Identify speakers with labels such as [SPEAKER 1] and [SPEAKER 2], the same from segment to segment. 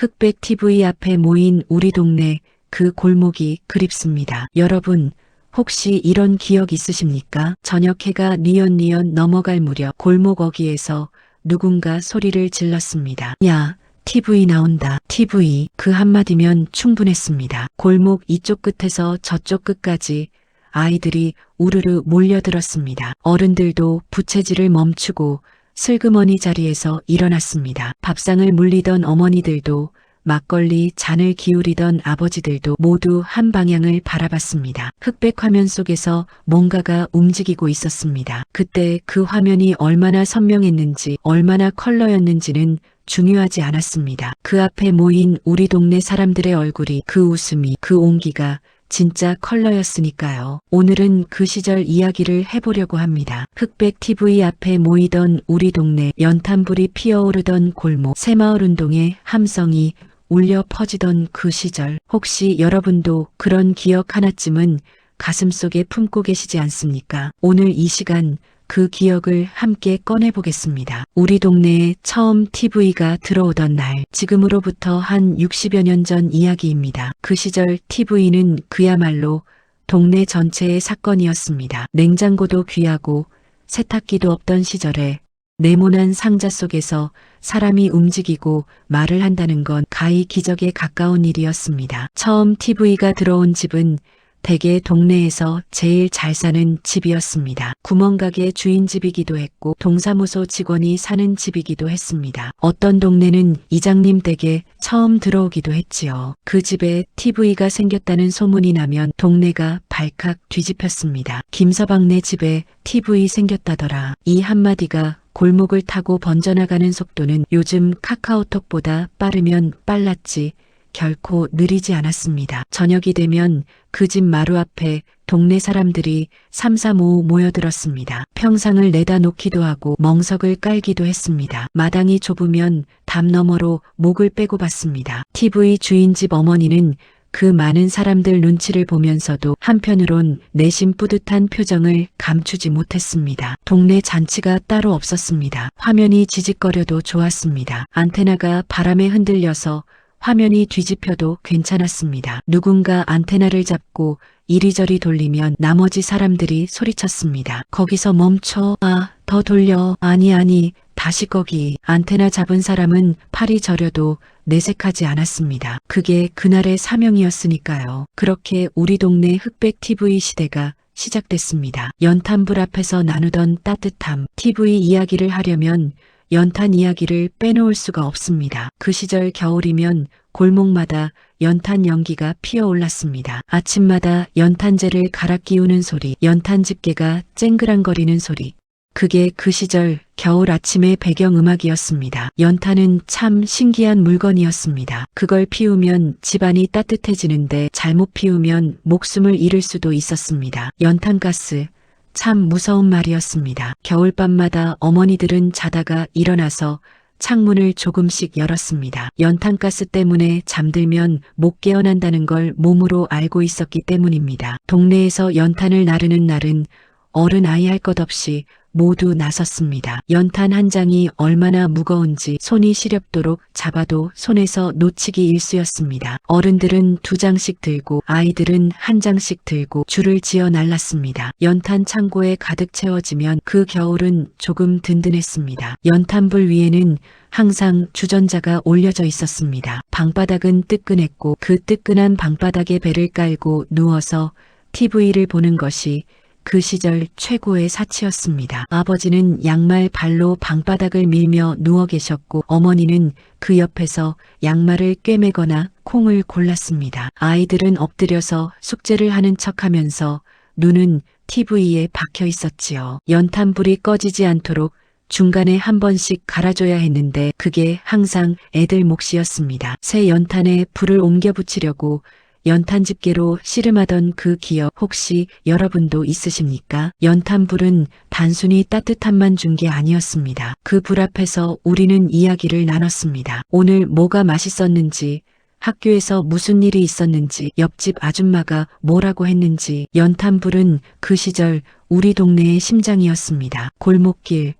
[SPEAKER 1] 흑백 TV 앞에 모인 우리 동네 그 골목이 그립습니다. 여러분, 혹시 이런 기억 있으십니까? 저녁 해가 뉘엿뉘엿 넘어갈 무렵 골목 어귀에서 누군가 소리를 질렀습니다. 야, TV 나온다. TV. 그 한마디면 충분했습니다. 골목 이쪽 끝에서 저쪽 끝까지 아이들이 우르르 몰려들었습니다. 어른들도 부채질을 멈추고 슬그머니 자리에서 일어났습니다. 밥상을 물리던 어머니들도 막걸리 잔을 기울이던 아버지들도 모두 한 방향을 바라봤습니다. 흑백 화면 속에서 뭔가가 움직이고 있었습니다. 그때 그 화면이 얼마나 선명했는지, 얼마나 컬러였는지는 중요하지 않았습니다. 그 앞에 모인 우리 동네 사람들의 얼굴이, 그 웃음이, 그 온기가 진짜 컬러였으니까요. 오늘은 그 시절 이야기를 해보려고 합니다. 흑백 TV 앞에 모이던 우리 동네, 연탄불이 피어오르던 골목, 새마을 운동의 함성이 울려 퍼지던 그 시절, 혹시 여러분도 그런 기억 하나쯤은 가슴속에 품고 계시지 않습니까? 오늘 이 시간 그 기억을 함께 꺼내보겠습니다. 우리 동네에 처음 TV가 들어오던 날, 지금으로부터 한 60여 년 전 이야기입니다. 그 시절 TV는 그야말로 동네 전체의 사건이었습니다. 냉장고도 귀하고 세탁기도 없던 시절에 네모난 상자 속에서 사람이 움직이고 말을 한다는 건 가히 기적에 가까운 일이었습니다. 처음 TV가 들어온 집은 대개 동네에서 제일 잘 사는 집이었습니다. 구멍가게 주인집이기도 했고 동사무소 직원이 사는 집이기도 했습니다. 어떤 동네는 이장님 댁에 처음 들어오기도 했지요. 그 집에 TV가 생겼다는 소문이 나면 동네가 발칵 뒤집혔습니다. 김서방네 집에 TV 생겼다더라. 이 한마디가 골목을 타고 번져나가는 속도는 요즘 카카오톡보다 빠르면 빨랐지 결코 느리지 않았습니다. 저녁이 되면 그 집 마루 앞에 동네 사람들이 삼삼오오 모여들었습니다. 평상을 내다 놓기도 하고 멍석을 깔기도 했습니다. 마당이 좁으면 담 너머로 목을 빼고 봤습니다. TV 주인집 어머니는 그 많은 사람들 눈치를 보면서도 한편으론 내심 뿌듯한 표정을 감추지 못했습니다. 동네 잔치가 따로 없었습니다. 화면이 지직거려도 좋았습니다. 안테나가 바람에 흔들려서 화면이 뒤집혀도 괜찮았습니다. 누군가 안테나를 잡고 이리저리 돌리면 나머지 사람들이 소리쳤습니다. 거기서 멈춰. 아, 더 돌려. 아니, 다시 거기. 안테나 잡은 사람은 팔이 저려도 내색하지 않았습니다. 그게 그날의 사명이었으니까요. 그렇게 우리 동네 흑백 TV 시대가 시작됐습니다. 연탄불 앞에서 나누던 따뜻함. TV 이야기를 하려면 연탄 이야기를 빼놓을 수가 없습니다. 그 시절 겨울이면 골목마다 연탄 연기가 피어올랐습니다. 아침마다 연탄재를 갈아 끼우는 소리, 연탄 집게가 쨍그랑거리는 소리. 그게 그 시절 겨울 아침의 배경음악이었습니다. 연탄은 참 신기한 물건이었습니다. 그걸 피우면 집안이 따뜻해지는데 잘못 피우면 목숨을 잃을 수도 있었습니다. 연탄가스. 참 무서운 말이었습니다. 겨울밤마다 어머니들은 자다가 일어나서 창문을 조금씩 열었습니다. 연탄가스 때문에 잠들면 못 깨어난다는 걸 몸으로 알고 있었기 때문입니다. 동네에서 연탄을 나르는 날은 어른 아이 할 것 없이 모두 나섰습니다. 연탄 한 장이 얼마나 무거운지 손이 시렵도록 잡아도 손에서 놓치기 일쑤였습니다. 어른들은 2장씩 들고 아이들은 1장씩 들고 줄을 지어 날랐습니다. 연탄 창고에 가득 채워지면 그 겨울은 조금 든든했습니다. 연탄불 위에는 항상 주전자가 올려져 있었습니다. 방바닥은 뜨끈했고 그 뜨끈한 방바닥에 배를 깔고 누워서 TV를 보는 것이 그 시절 최고의 사치였습니다. 아버지는 양말 발로 방바닥을 밀며 누워 계셨고 어머니는 그 옆에서 양말을 꿰매거나 콩을 골랐습니다. 아이들은 엎드려서 숙제를 하는 척하면서 눈은 TV에 박혀 있었지요. 연탄불이 꺼지지 않도록 중간에 한 번씩 갈아줘야 했는데 그게 항상 애들 몫이었습니다. 새 연탄에 불을 옮겨 붙이려고 연탄 집게로 씨름하던 그 기억 혹시 여러분도 있으십니까? 연탄불은 단순히 따뜻함만 준 게 아니었습니다. 그 불 앞에서 우리는 이야기를 나눴습니다. 오늘 뭐가 맛있었는지, 학교에서 무슨 일이 있었는지, 옆집 아줌마가 뭐라고 했는지. 연탄불은 그 시절 우리 동네의 심장이었습니다. 골목길,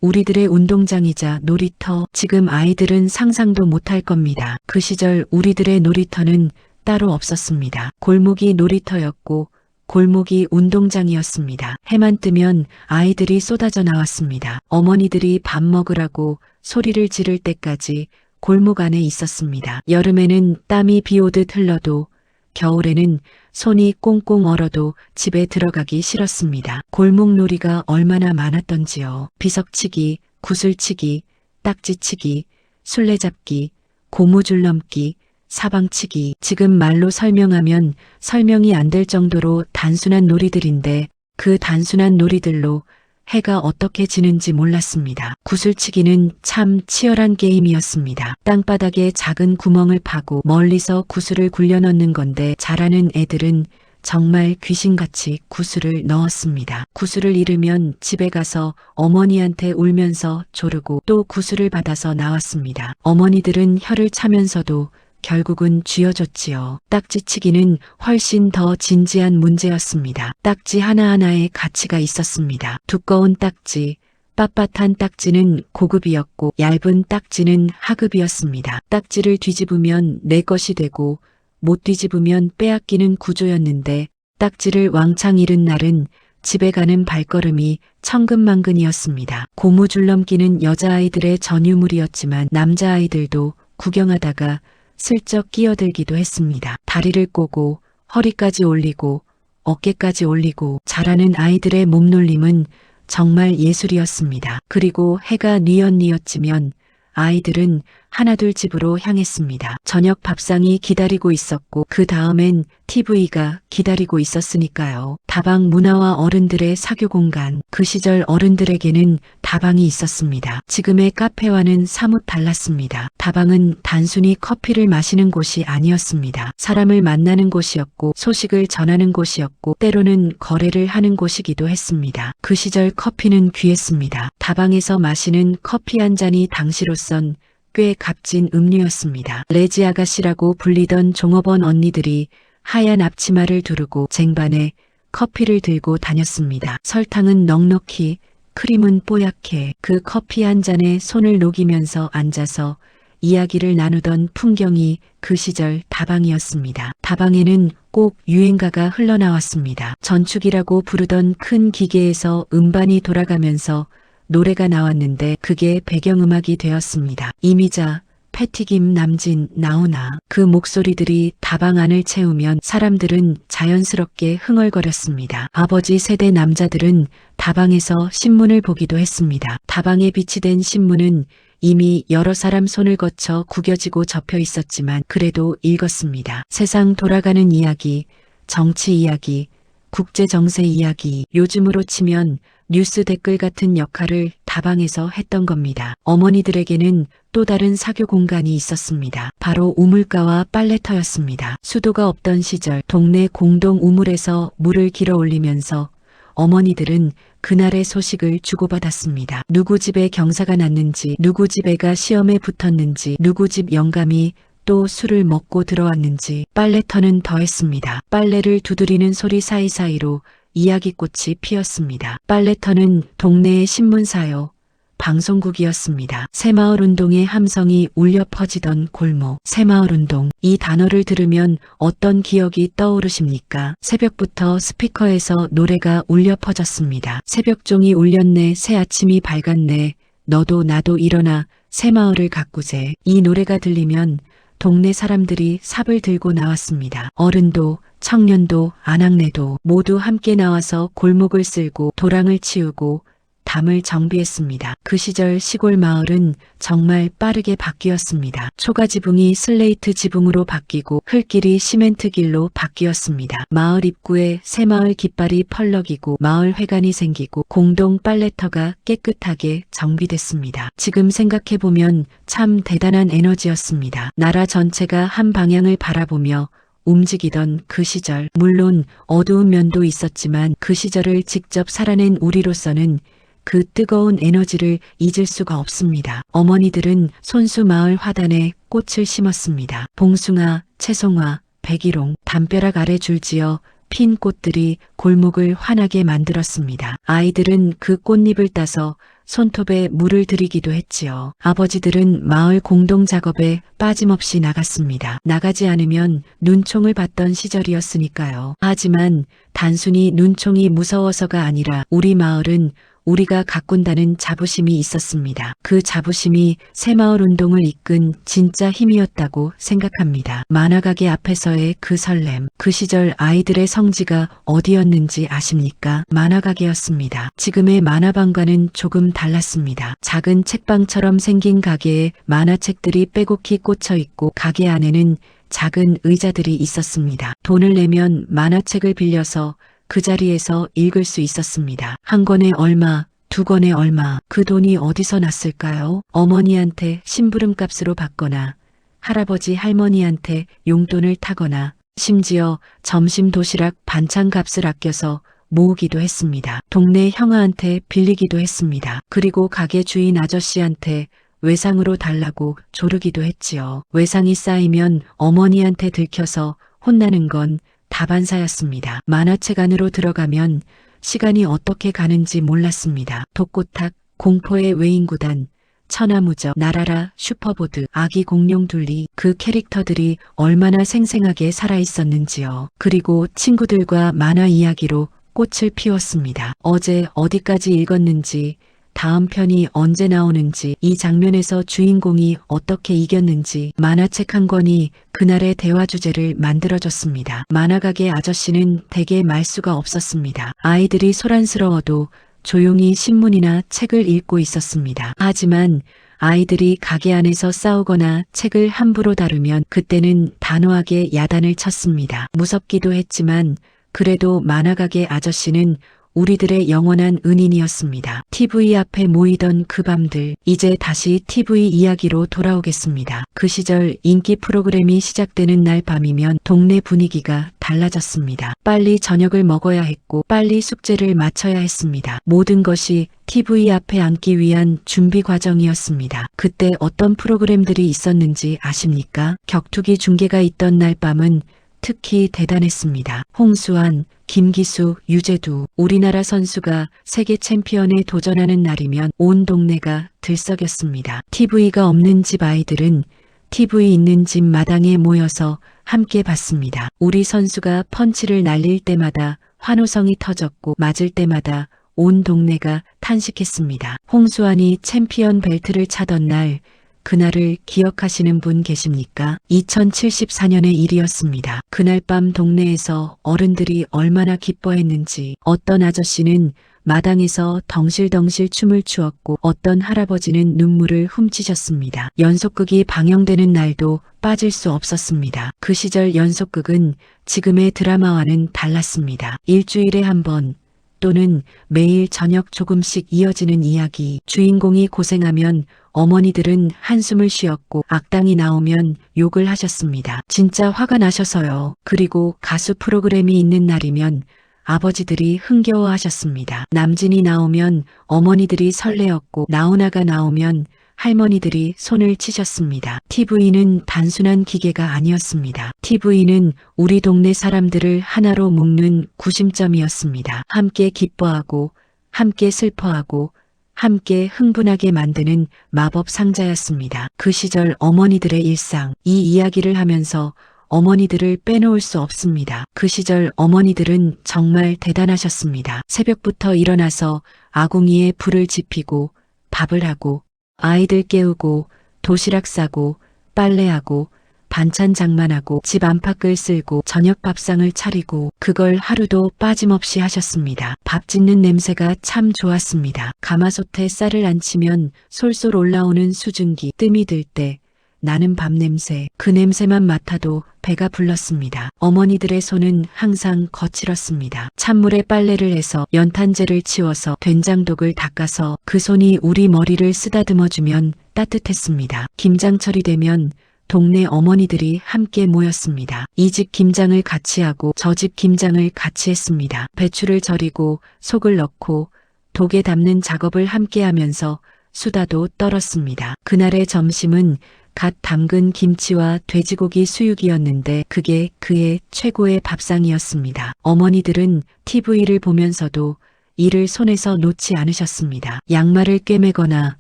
[SPEAKER 1] 우리들의 운동장이자 놀이터. 지금 아이들은 상상도 못할 겁니다. 그 시절 우리들의 놀이터는 따로 없었습니다. 골목이 놀이터였고 골목이 운동장이었습니다. 해만 뜨면 아이들이 쏟아져 나왔습니다. 어머니들이 밥 먹으라고 소리를 지를 때까지 골목 안에 있었습니다. 여름에는 땀이 비 오듯 흘러도 겨울에는 손이 꽁꽁 얼어도 집에 들어가기 싫었습니다. 골목놀이가 얼마나 많았던지요. 비석치기, 구슬치기, 딱지치기, 술래잡기, 고무줄 넘기, 사방치기. 지금 말로 설명하면 설명이 안 될 정도로 단순한 놀이들인데 그 단순한 놀이들로 해가 어떻게 지는지 몰랐습니다. 구슬치기는 참 치열한 게임이었습니다. 땅바닥에 작은 구멍을 파고 멀리서 구슬을 굴려 넣는 건데 잘하는 애들은 정말 귀신같이 구슬을 넣었습니다. 구슬을 잃으면 집에 가서 어머니한테 울면서 조르고 또 구슬을 받아서 나왔습니다. 어머니들은 혀를 차면서도 결국은 쥐어줬지요. 딱지치기는 훨씬 더 진지한 문제였습니다. 딱지 하나하나에 가치가 있었습니다. 두꺼운 딱지, 빳빳한 딱지는 고급이었고 얇은 딱지는 하급이었습니다. 딱지를 뒤집으면 내 것이 되고 못 뒤집으면 빼앗기는 구조였는데 딱지를 왕창 잃은 날은 집에 가는 발걸음이 천근만근이었습니다. 고무줄넘기는 여자아이들의 전유물이었지만 남자아이들도 구경하다가 슬쩍 끼어들기도 했습니다. 다리를 꼬고 허리까지 올리고 어깨까지 올리고 잘하는 아이들의 몸놀림은 정말 예술이었습니다. 그리고 해가 뉘엿뉘엿 지면 아이들은 하나둘 집으로 향했습니다. 저녁 밥상이 기다리고 있었고 그 다음엔 TV가 기다리고 있었으니까요. 다방 문화와 어른들의 사교 공간. 그 시절 어른들에게는 다방이 있었습니다. 지금의 카페와는 사뭇 달랐습니다. 다방은 단순히 커피를 마시는 곳이 아니었습니다. 사람을 만나는 곳이었고 소식을 전하는 곳이었고 때로는 거래를 하는 곳이기도 했습니다. 그 시절 커피는 귀했습니다. 다방에서 마시는 커피 한 잔이 당시로선 꽤 값진 음료였습니다. 레지 아가씨라고 불리던 종업원 언니들이 하얀 앞치마를 두르고 쟁반에 커피를 들고 다녔습니다. 설탕은 넉넉히, 크림은 뽀얗게 그 커피 한 잔에 손을 녹이면서 앉아서 이야기를 나누던 풍경이 그 시절 다방이었습니다. 다방에는 꼭 유행가가 흘러나왔습니다. 전축이라고 부르던 큰 기계에서 음반이 돌아가면서 노래가 나왔는데 그게 배경음악이 되었습니다. 이미자, 패티김, 남진, 나훈아. 그 목소리들이 다방 안을 채우면 사람들은 자연스럽게 흥얼거렸습니다. 아버지 세대 남자들은 다방에서 신문을 보기도 했습니다. 다방에 비치된 신문은 이미 여러 사람 손을 거쳐 구겨지고 접혀 있었지만 그래도 읽었습니다. 세상 돌아가는 이야기, 정치 이야기, 국제 정세 이야기. 요즘으로 치면 뉴스 댓글 같은 역할을 다방에서 했던 겁니다. 어머니들에게는 또 다른 사교 공간이 있었습니다. 바로 우물가와 빨래터였습니다. 수도가 없던 시절 동네 공동 우물에서 물을 길어 올리면서 어머니들은 그날의 소식을 주고받았습니다. 누구 집에 경사가 났는지, 누구 집 애가 시험에 붙었는지, 누구 집 영감이 또 술을 먹고 들어왔는지. 빨래터는 더했습니다. 빨래를 두드리는 소리 사이사이로 이야기꽃이 피었습니다. 빨래터는 동네의 신문사요, 방송국이었습니다. 새마을운동의 함성이 울려 퍼지던 골목. 새마을운동. 이 단어를 들으면 어떤 기억이 떠오르십니까? 새벽부터 스피커에서 노래가 울려 퍼졌습니다. 새벽종이 울렸네, 새 아침이 밝았네, 너도 나도 일어나 새마을을 가꾸제. 이 노래가 들리면 동네 사람들이 삽을 들고 나왔습니다. 어른도 청년도 아낙네도 모두 함께 나와서 골목을 쓸고 도랑을 치우고 담을 정비했습니다. 그 시절 시골 마을은 정말 빠르게 바뀌었습니다. 초가 지붕이 슬레이트 지붕으로 바뀌고 흙길이 시멘트 길로 바뀌었습니다. 마을 입구에 새마을 깃발이 펄럭이고 마을 회관이 생기고 공동 빨래터가 깨끗하게 정비됐습니다. 지금 생각해보면 참 대단한 에너지였습니다. 나라 전체가 한 방향을 바라보며 움직이던 그 시절. 물론 어두운 면도 있었지만 그 시절을 직접 살아낸 우리로서는 그 뜨거운 에너지를 잊을 수가 없습니다. 어머니들은 손수 마을 화단에 꽃을 심었습니다. 봉숭아, 채송화, 백일홍, 담벼락 아래 줄지어 핀 꽃들이 골목을 환하게 만들었습니다. 아이들은 그 꽃잎을 따서 손톱에 물을 들이기도 했지요. 아버지들은 마을 공동 작업에 빠짐없이 나갔습니다. 나가지 않으면 눈총을 받던 시절이었으니까요. 하지만 단순히 눈총이 무서워서가 아니라 우리 마을은 우리가 가꾼다는 자부심이 있었습니다. 그 자부심이 새마을 운동을 이끈 진짜 힘이었다고 생각합니다. 만화가게 앞에서의 그 설렘, 그 시절 아이들의 성지가 어디였는지 아십니까? 만화가게였습니다. 지금의 만화방과는 조금 달랐습니다. 작은 책방처럼 생긴 가게에 만화책들이 빼곡히 꽂혀 있고 가게 안에는 작은 의자들이 있었습니다. 돈을 내면 만화책을 빌려서 그 자리에서 읽을 수 있었습니다. 한 권에 얼마, 두 권에 얼마, 그 돈이 어디서 났을까요? 어머니한테 심부름값으로 받거나 할아버지 할머니한테 용돈을 타거나 심지어 점심 도시락 반찬 값을 아껴서 모으기도 했습니다. 동네 형아한테 빌리기도 했습니다. 그리고 가게 주인 아저씨한테 외상으로 달라고 조르기도 했지요. 외상이 쌓이면 어머니한테 들켜서 혼나는 건 다반사였습니다. 만화책 안으로 들어가면 시간이 어떻게 가는지 몰랐습니다. 독고탁, 공포의 외인구단, 천하무적, 나라라, 슈퍼보드, 아기 공룡 둘리, 그 캐릭터들이 얼마나 생생하게 살아있었는지요. 그리고 친구들과 만화 이야기로 꽃을 피웠습니다. 어제 어디까지 읽었는지, 다음 편이 언제 나오는지, 이 장면에서 주인공이 어떻게 이겼는지 만화책 한 권이 그날의 대화 주제를 만들어줬습니다. 만화가게 아저씨는 대개 말수가 없었습니다. 아이들이 소란스러워도 조용히 신문이나 책을 읽고 있었습니다. 하지만 아이들이 가게 안에서 싸우거나 책을 함부로 다루면 그때는 단호하게 야단을 쳤습니다. 무섭기도 했지만 그래도 만화가게 아저씨는 우리들의 영원한 은인이었습니다. TV 앞에 모이던 그 밤들, 이제 다시 TV 이야기로 돌아오겠습니다. 그 시절 인기 프로그램이 시작되는 날 밤이면 동네 분위기가 달라졌습니다. 빨리 저녁을 먹어야 했고 빨리 숙제를 마쳐야 했습니다. 모든 것이 TV 앞에 앉기 위한 준비 과정이었습니다. 그때 어떤 프로그램들이 있었는지 아십니까? 격투기 중계가 있던 날 밤은 특히 대단했습니다. 홍수환, 김기수, 유재두, 우리나라 선수가 세계 챔피언에 도전하는 날이면 온 동네가 들썩였습니다. TV가 없는 집 아이들은 TV 있는 집 마당에 모여서 함께 봤습니다. 우리 선수가 펀치를 날릴 때마다 환호성이 터졌고 맞을 때마다 온 동네가 탄식했습니다. 홍수환이 챔피언 벨트를 차던 날, 그날을 기억하시는 분 계십니까? 2074년의 일이었습니다. 그날 밤 동네에서 어른들이 얼마나 기뻐했는지, 어떤 아저씨는 마당에서 덩실덩실 춤을 추었고 어떤 할아버지는 눈물을 훔치셨습니다. 연속극이 방영되는 날도 빠질 수 없었습니다. 그 시절 연속극은 지금의 드라마와는 달랐습니다. 일주일에 한 번, 또는 매일 저녁 조금씩 이어지는 이야기. 주인공이 고생하면 어머니들은 한숨을 쉬었고 악당이 나오면 욕을 하셨습니다. 진짜 화가 나셔서요. 그리고 가수 프로그램이 있는 날이면 아버지들이 흥겨워하셨습니다. 남진이 나오면 어머니들이 설레었고 나훈아가 나오면 할머니들이 손을 치셨습니다. TV는 단순한 기계가 아니었습니다. TV는 우리 동네 사람들을 하나로 묶는 구심점이었습니다. 함께 기뻐하고 함께 슬퍼하고 함께 흥분하게 만드는 마법 상자였습니다. 그 시절 어머니들의 일상, 이 이야기를 하면서 어머니들을 빼놓을 수 없습니다. 그 시절 어머니들은 정말 대단하셨습니다. 새벽부터 일어나서 아궁이에 불을 지피고 밥을 하고 아이들 깨우고 도시락 싸고 빨래하고 반찬 장만하고 집 안팎을 쓸고 저녁 밥상을 차리고 그걸 하루도 빠짐없이 하셨습니다. 밥 짓는 냄새가 참 좋았습니다. 가마솥에 쌀을 안치면 솔솔 올라오는 수증기, 뜸이 들 때 나는 밥 냄새, 그 냄새만 맡아도 배가 불렀습니다. 어머니들의 손은 항상 거칠었습니다. 찬물에 빨래를 해서 연탄재를 치워서 된장독을 닦아서 그 손이 우리 머리를 쓰다듬어주면 따뜻했습니다. 김장철이 되면 동네 어머니들이 함께 모였습니다. 이 집 김장을 같이 하고 저 집 김장을 같이 했습니다. 배추를 절이고 속을 넣고 독에 담는 작업을 함께 하면서 수다도 떨었습니다. 그날의 점심은 갓 담근 김치와 돼지고기 수육이었는데 그게 그의 최고의 밥상이었습니다. 어머니들은 TV를 보면서도 일을 손에서 놓지 않으셨습니다. 양말을 꿰매거나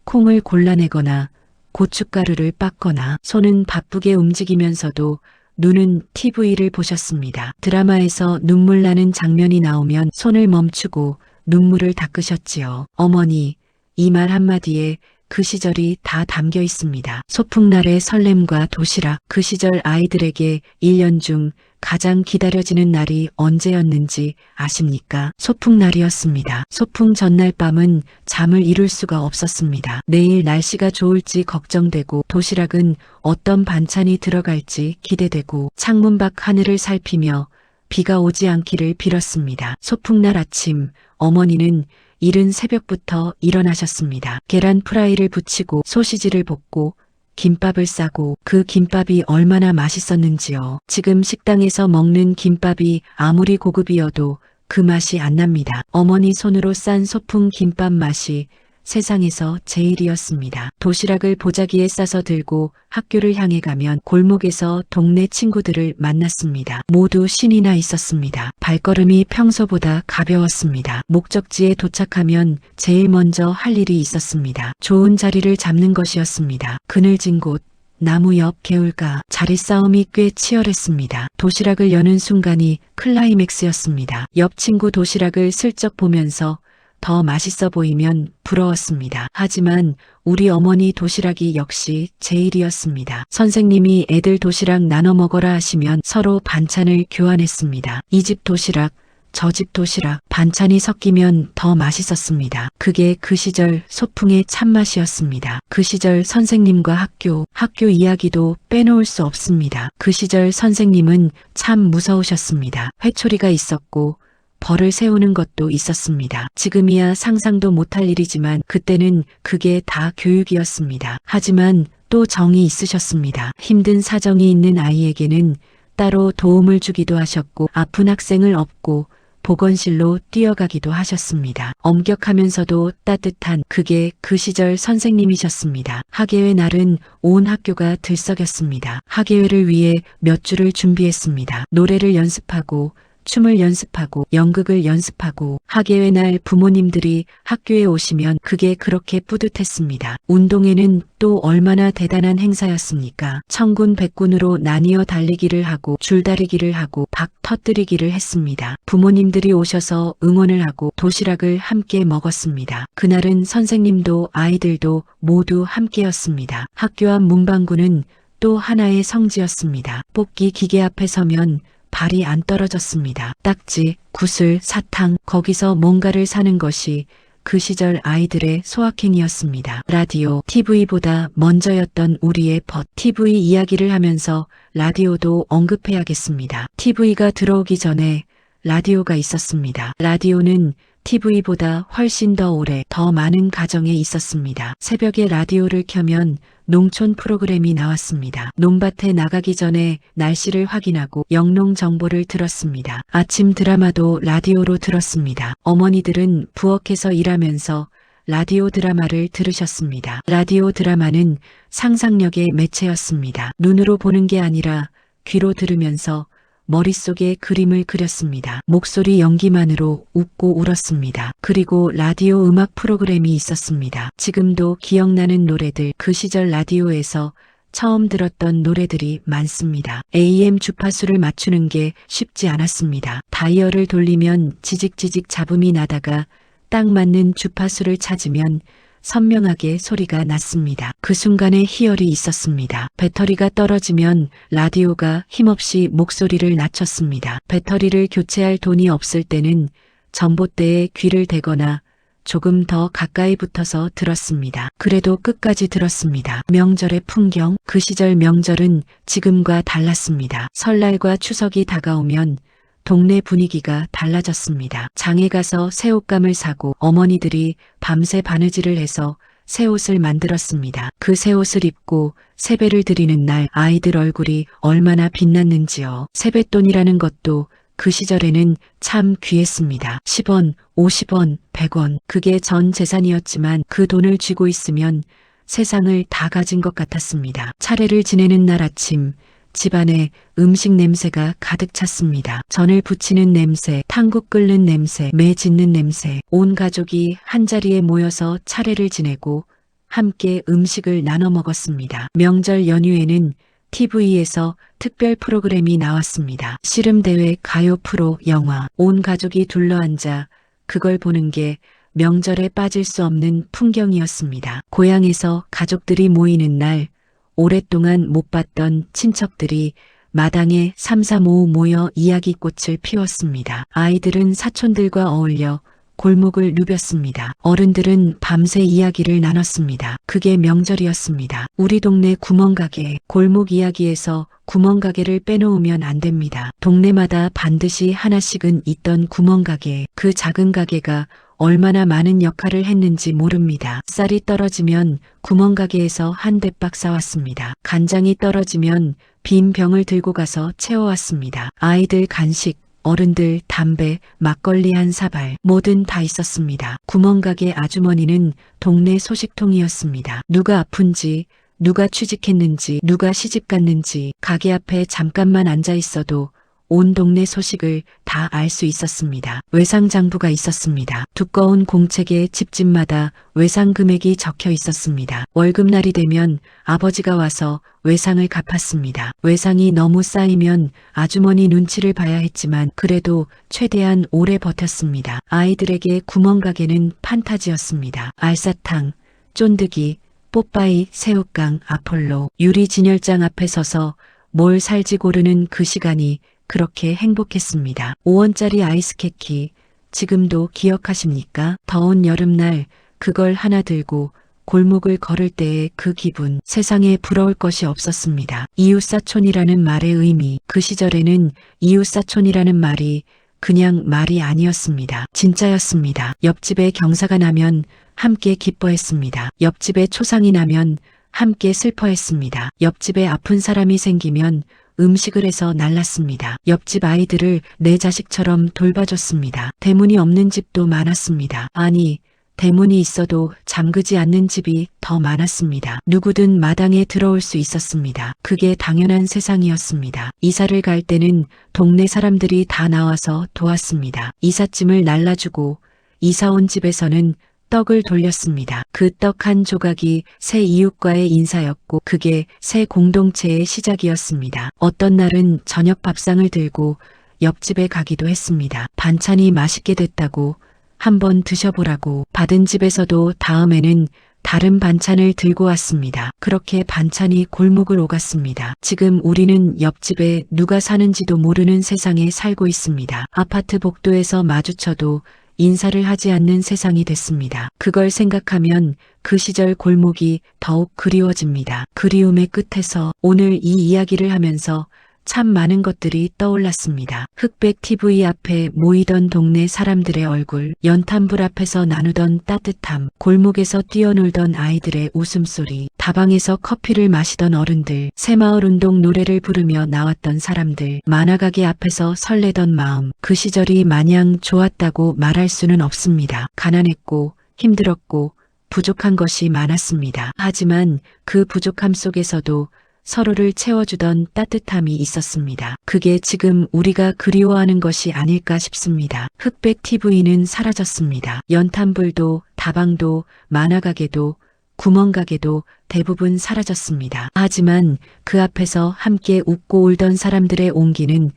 [SPEAKER 1] 콩을 골라내거나 고춧가루를 빻거나 손은 바쁘게 움직이면서도 눈은 TV를 보셨습니다. 드라마에서 눈물 나는 장면이 나오면 손을 멈추고 눈물을 닦으셨지요. 어머니, 이 말 한마디에 그 시절이 다 담겨 있습니다. 소풍날의 설렘과 도시락, 그 시절 아이들에게 1년 중 가장 기다려지는 날이 언제였는지 아십니까? 소풍날이었습니다. 소풍 전날 밤은 잠을 이룰 수가 없었습니다. 내일 날씨가 좋을지 걱정되고 도시락은 어떤 반찬이 들어갈지 기대되고 창문 밖 하늘을 살피며 비가 오지 않기를 빌었습니다. 소풍날 아침 어머니는 이른 새벽부터 일어나셨습니다. 계란 프라이를 부치고 소시지를 볶고 김밥을 싸고 그 김밥이 얼마나 맛있었는지요. 지금 식당에서 먹는 김밥이 아무리 고급이어도 그 맛이 안 납니다. 어머니 손으로 싼 소풍 김밥 맛이 세상에서 제일이었습니다. 도시락을 보자기에 싸서 들고 학교를 향해 가면 골목에서 동네 친구들을 만났습니다. 모두 신이 나 있었습니다. 발걸음이 평소보다 가벼웠습니다. 목적지에 도착하면 제일 먼저 할 일이 있었습니다. 좋은 자리를 잡는 것이었습니다. 그늘진 곳, 나무 옆 개울가, 자리 싸움이 꽤 치열했습니다. 도시락을 여는 순간이 클라이맥스였습니다. 옆 친구 도시락을 슬쩍 보면서 더 맛있어 보이면 부러웠습니다. 하지만 우리 어머니 도시락이 역시 제일이었습니다. 선생님이 애들 도시락 나눠 먹어라 하시면 서로 반찬을 교환했습니다. 이 집 도시락, 저 집 도시락, 반찬이 섞이면 더 맛있었습니다. 그게 그 시절 소풍의 참맛이었습니다. 그 시절 선생님과 학교 이야기도 빼놓을 수 없습니다. 그 시절 선생님은 참 무서우셨습니다. 회초리가 있었고 벌을 세우는 것도 있었습니다. 지금이야 상상도 못할 일이지만 그때는 그게 다 교육이었습니다. 하지만 또 정이 있으셨습니다. 힘든 사정이 있는 아이에게는 따로 도움을 주기도 하셨고 아픈 학생을 업고 보건실로 뛰어가기도 하셨습니다. 엄격하면서도 따뜻한 그게 그 시절 선생님이셨습니다. 학예회 날은 온 학교가 들썩였습니다. 학예회를 위해 몇 주를 준비했습니다. 노래를 연습하고 춤을 연습하고 연극을 연습하고 학예회 날 부모님들이 학교에 오시면 그게 그렇게 뿌듯했습니다. 운동회는 또 얼마나 대단한 행사였습니까? 천군 백군으로 나뉘어 달리기를 하고 줄다리기를 하고 박 터뜨리기를 했습니다. 부모님들이 오셔서 응원을 하고 도시락을 함께 먹었습니다. 그날은 선생님도 아이들도 모두 함께였습니다. 학교 앞 문방구는 또 하나의 성지였습니다. 뽑기 기계 앞에 서면 발이 안 떨어졌습니다. 딱지, 구슬, 사탕, 거기서 뭔가를 사는 것이 그 시절 아이들의 소확행이었습니다. 라디오, TV보다 먼저였던 우리의 벗. TV 이야기를 하면서 라디오도 언급해야겠습니다. TV가 들어오기 전에 라디오가 있었습니다. 라디오는 TV보다 훨씬 더 오래, 더 많은 가정에 있었습니다. 새벽에 라디오를 켜면 농촌 프로그램이 나왔습니다. 논밭에 나가기 전에 날씨를 확인하고 영농 정보를 들었습니다. 아침 드라마도 라디오로 들었습니다. 어머니들은 부엌에서 일하면서 라디오 드라마를 들으셨습니다. 라디오 드라마는 상상력의 매체였습니다. 눈으로 보는 게 아니라 귀로 들으면서 머릿속에 그림을 그렸습니다. 목소리 연기만으로 웃고 울었습니다. 그리고 라디오 음악 프로그램이 있었습니다. 지금도 기억나는 노래들, 그 시절 라디오에서 처음 들었던 노래들이 많습니다. AM 주파수를 맞추는 게 쉽지 않았습니다. 다이얼을 돌리면 지직지직 잡음이 나다가 딱 맞는 주파수를 찾으면 선명하게 소리가 났습니다. 그 순간에 희열이 있었습니다. 배터리가 떨어지면 라디오가 힘없이 목소리를 낮췄습니다. 배터리를 교체할 돈이 없을 때는 전봇대에 귀를 대거나 조금 더 가까이 붙어서 들었습니다. 그래도 끝까지 들었습니다. 명절의 풍경, 그 시절 명절은 지금과 달랐습니다. 설날과 추석이 다가오면 동네 분위기가 달라졌습니다. 장에 가서 새옷감을 사고 어머니들이 밤새 바느질을 해서 새옷을 만들었습니다. 그 새옷을 입고 세배를 드리는 날 아이들 얼굴이 얼마나 빛났는지요. 세뱃돈이라는 것도 그 시절에는 참 귀했습니다. 10원, 50원, 100원 그게 전 재산이었지만 그 돈을 쥐고 있으면 세상을 다 가진 것 같았습니다. 차례를 지내는 날 아침 집안에 음식 냄새가 가득 찼습니다. 전을 부치는 냄새, 탕국 끓는 냄새, 매 짓는 냄새. 온 가족이 한자리에 모여서 차례를 지내고 함께 음식을 나눠 먹었습니다. 명절 연휴에는 TV에서 특별 프로그램이 나왔습니다. 씨름대회, 가요 프로, 영화. 온 가족이 둘러앉아 그걸 보는 게 명절에 빠질 수 없는 풍경이었습니다. 고향에서 가족들이 모이는 날, 오랫동안 못 봤던 친척들이 마당에 삼삼오오 모여 이야기꽃을 피웠습니다. 아이들은 사촌들과 어울려 골목을 누볐습니다. 어른들은 밤새 이야기를 나눴습니다. 그게 명절이었습니다. 우리 동네 구멍가게, 골목 이야기에서 구멍가게를 빼놓으면 안 됩니다. 동네마다 반드시 하나씩은 있던 구멍가게, 그 작은 가게가 얼마나 많은 역할을 했는지 모릅니다. 쌀이 떨어지면 구멍가게에서 한 대박 싸왔습니다. 간장이 떨어지면 빈 병을 들고 가서 채워왔습니다. 아이들 간식, 어른들 담배, 막걸리 한 사발, 뭐든 다 있었습니다. 구멍가게 아주머니는 동네 소식통이었습니다. 누가 아픈지, 누가 취직했는지, 누가 시집갔는지, 가게 앞에 잠깐만 앉아 있어도 온 동네 소식을 다 알 수 있었습니다. 외상장부가 있었습니다. 두꺼운 공책에 집집마다 외상 금액이 적혀 있었습니다. 월급날이 되면 아버지가 와서 외상을 갚았습니다. 외상이 너무 쌓이면 아주머니 눈치를 봐야 했지만 그래도 최대한 오래 버텼습니다. 아이들에게 구멍가게는 판타지였습니다. 알사탕, 쫀득이, 뽀빠이, 새우깡, 아폴로, 유리 진열장 앞에 서서 뭘 살지 고르는 그 시간이 그렇게 행복했습니다. 5원짜리 아이스케키 지금도 기억하십니까? 더운 여름날 그걸 하나 들고 골목을 걸을 때의 그 기분, 세상에 부러울 것이 없었습니다. 이웃사촌이라는 말의 의미, 그 시절에는 이웃사촌이라는 말이 그냥 말이 아니었습니다. 진짜였습니다. 옆집에 경사가 나면 함께 기뻐했습니다. 옆집에 초상이 나면 함께 슬퍼했습니다. 옆집에 아픈 사람이 생기면 음식을 해서 날랐습니다. 옆집 아이들을 내 자식처럼 돌봐줬습니다. 대문이 없는 집도 많았습니다. 아니, 대문이 있어도 잠그지 않는 집이 더 많았습니다. 누구든 마당에 들어올 수 있었습니다. 그게 당연한 세상이었습니다. 이사를 갈 때는 동네 사람들이 다 나와서 도왔습니다. 이삿짐을 날라주고 이사 온 집에서는 떡을 돌렸습니다. 그 떡 한 조각이 새 이웃과의 인사였고 그게 새 공동체의 시작이었습니다. 어떤 날은 저녁 밥상을 들고 옆집에 가기도 했습니다. 반찬이 맛있게 됐다고 한번 드셔보라고. 받은 집에서도 다음에는 다른 반찬을 들고 왔습니다. 그렇게 반찬이 골목을 오갔습니다. 지금 우리는 옆집에 누가 사는지도 모르는 세상에 살고 있습니다. 아파트 복도에서 마주쳐도 인사를 하지 않는 세상이 됐습니다. 그걸 생각하면 그 시절 골목이 더욱 그리워집니다. 그리움의 끝에서 오늘 이 이야기를 하면서 참 많은 것들이 떠올랐습니다. 흑백 TV 앞에 모이던 동네 사람들의 얼굴, 연탄불 앞에서 나누던 따뜻함, 골목에서 뛰어놀던 아이들의 웃음소리, 다방에서 커피를 마시던 어른들, 새마을운동 노래를 부르며 나왔던 사람들, 만화가게 앞에서 설레던 마음, 그 시절이 마냥 좋았다고 말할 수는 없습니다. 가난했고 힘들었고 부족한 것이 많았습니다. 하지만 그 부족함 속에서도 서로를 채워주던 따뜻함이 있었습니다. 그게 지금 우리가 그리워하는 것이 아닐까 싶습니다. 흑백 TV는 사라졌습니다. 연탄불도, 다방도, 만화가게도, 구멍가게도 대부분 사라졌습니다. 하지만 그 앞에서 함께 웃고 울던 사람들의 온기는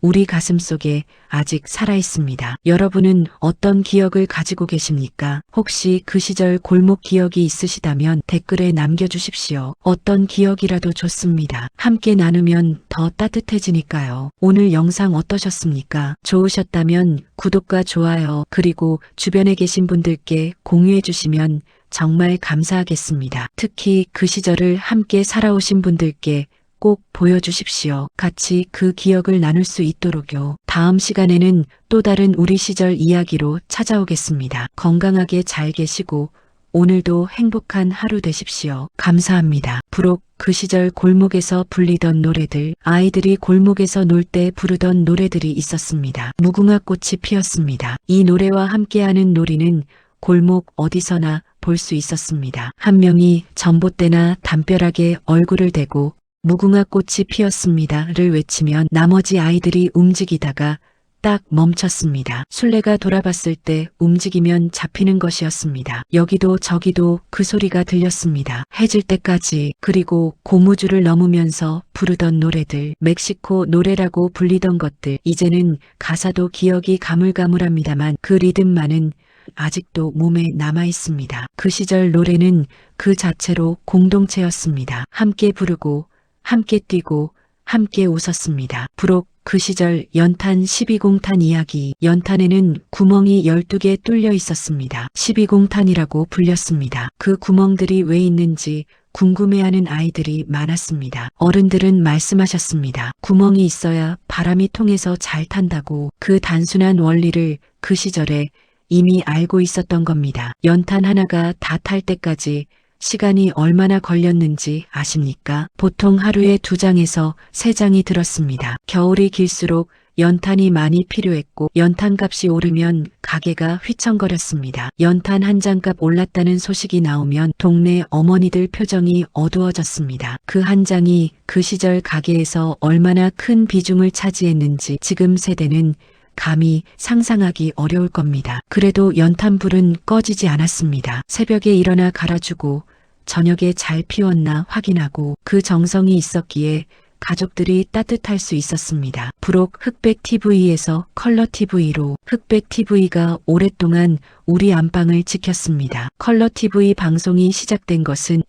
[SPEAKER 1] 우리 가슴 속에 아직 살아있습니다. 여러분은 어떤 기억을 가지고 계십니까? 혹시 그 시절 골목 기억이 있으시다면 댓글에 남겨주십시오. 어떤 기억이라도 좋습니다. 함께 나누면 더 따뜻해지니까요. 오늘 영상 어떠셨습니까? 좋으셨다면 구독과 좋아요 그리고 주변에 계신 분들께 공유해 주시면 정말 감사하겠습니다. 특히 그 시절을 함께 살아오신 분들께 꼭 보여주십시오. 같이 그 기억을 나눌 수 있도록요. 다음 시간에는 또 다른 우리 시절 이야기로 찾아오겠습니다. 건강하게 잘 계시고 오늘도 행복한 하루 되십시오. 감사합니다. 부록 그 시절 골목에서 불리던 노래들, 아이들이 골목에서 놀 때 부르던 노래들이 있었습니다. 무궁화 꽃이 피었습니다. 이 노래와 함께하는 놀이는 골목 어디서나 볼 수 있었습니다. 한 명이 전봇대나 담벼락에 얼굴을 대고 무궁화 꽃이 피었습니다를 외치면 나머지 아이들이 움직이다가 딱 멈췄습니다. 술래가 돌아봤을 때 움직이면 잡히는 것이었습니다. 여기도 저기도 그 소리가 들렸습니다. 해질 때까지. 그리고 고무줄을 넘으면서 부르던 노래들, 멕시코 노래라고 불리던 것들, 이제는 가사도 기억이 가물가물합니다만 그 리듬만은 아직도 몸에 남아 있습니다. 그 시절 노래는 그 자체로 공동체였습니다. 함께 부르고 함께 뛰고 함께 웃었습니다. 부록 그 시절 연탄 12공탄 이야기. 연탄에는 구멍이 12개 뚫려 있었습니다. 12공탄이라고 불렸습니다. 그 구멍들이 왜 있는지 궁금해하는 아이들이 많았습니다. 어른들은 말씀하셨습니다. 구멍이 있어야 바람이 통해서 잘 탄다고. 그 단순한 원리를 그 시절에 이미 알고 있었던 겁니다. 연탄 하나가 다 탈 때까지 시간이 얼마나 걸렸는지 아십니까? 보통 하루에 2장에서 3장이 들었습니다. 겨울이 길수록 연탄이 많이 필요했고 연탄값이 오르면 가게가 휘청거렸습니다. 연탄 한 장값 올랐다는 소식이 나오면 동네 어머니들 표정이 어두워졌습니다. 그 한 장이 그 시절 가게에서 얼마나 큰 비중을 차지했는지 지금 세대는 감히 상상하기 어려울 겁니다. 그래도 연탄불은 꺼지지 않았습니다. 새벽에 일어나 갈아주고 저녁에 잘 피웠나 확인하고 그 정성이 있었기에 가족들이 따뜻할 수 있었습니다. 부록 흑백 TV에서 컬러 TV로 흑백 TV가 오랫동안 우리 안방을 지켰습니다. 컬러 TV 방송이 시작된 것은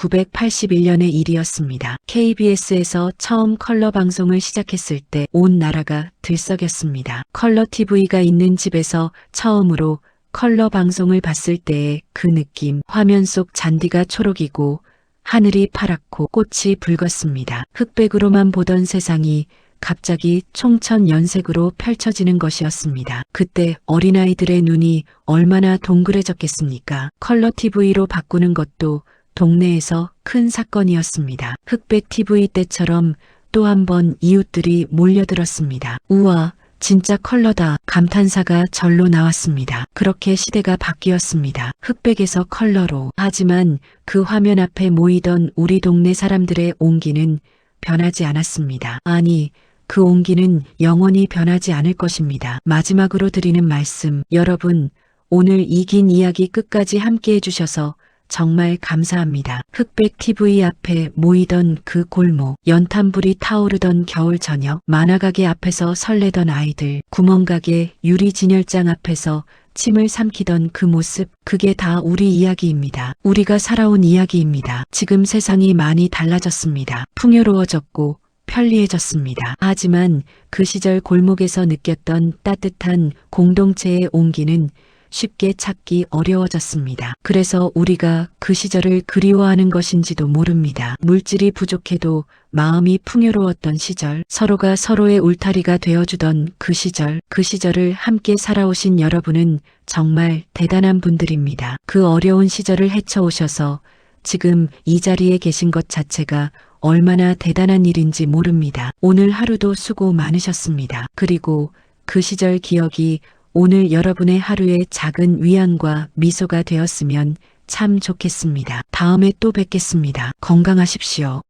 [SPEAKER 1] 2981년의 일이었습니다. KBS에서 처음 컬러 방송을 시작했을 때 온 나라가 들썩였습니다. 컬러 TV가 있는 집에서 처음으로 컬러 방송을 봤을 때의 그 느낌, 화면 속 잔디가 초록이고 하늘이 파랗고 꽃이 붉었습니다. 흑백으로만 보던 세상이 갑자기 총천연색으로 펼쳐지는 것이었습니다. 그때 어린아이들의 눈이 얼마나 동그래졌겠습니까? 컬러 TV로 바꾸는 것도 동네에서 큰 사건이었습니다. 흑백 TV 때처럼 또 한 번 이웃들이 몰려들었습니다. 우와, 진짜 컬러다. 감탄사가 절로 나왔습니다. 그렇게 시대가 바뀌었습니다. 흑백에서 컬러로. 하지만 그 화면 앞에 모이던 우리 동네 사람들의 온기는 변하지 않았습니다. 아니, 그 온기는 영원히 변하지 않을 것입니다. 마지막으로 드리는 말씀. 여러분, 오늘 이 긴 이야기 끝까지 함께 해주셔서 정말 감사합니다. 흑백 TV 앞에 모이던 그 골목, 연탄불이 타오르던 겨울 저녁, 만화가게 앞에서 설레던 아이들, 구멍가게 유리 진열장 앞에서 침을 삼키던 그 모습, 그게 다 우리 이야기입니다. 우리가 살아온 이야기입니다. 지금 세상이 많이 달라졌습니다. 풍요로워졌고 편리해졌습니다. 하지만 그 시절 골목에서 느꼈던 따뜻한 공동체의 온기는 쉽게 찾기 어려워졌습니다. 그래서 우리가 그 시절을 그리워하는 것인지도 모릅니다. 물질이 부족해도 마음이 풍요로웠던 시절, 서로가 서로의 울타리가 되어주던 그 시절, 그 시절을 함께 살아오신 여러분은 정말 대단한 분들입니다. 그 어려운 시절을 헤쳐오셔서 지금 이 자리에 계신 것 자체가 얼마나 대단한 일인지 모릅니다. 오늘 하루도 수고 많으셨습니다. 그리고 그 시절 기억이 오늘 여러분의 하루의 작은 위안과 미소가 되었으면 참 좋겠습니다. 다음에 또 뵙겠습니다. 건강하십시오.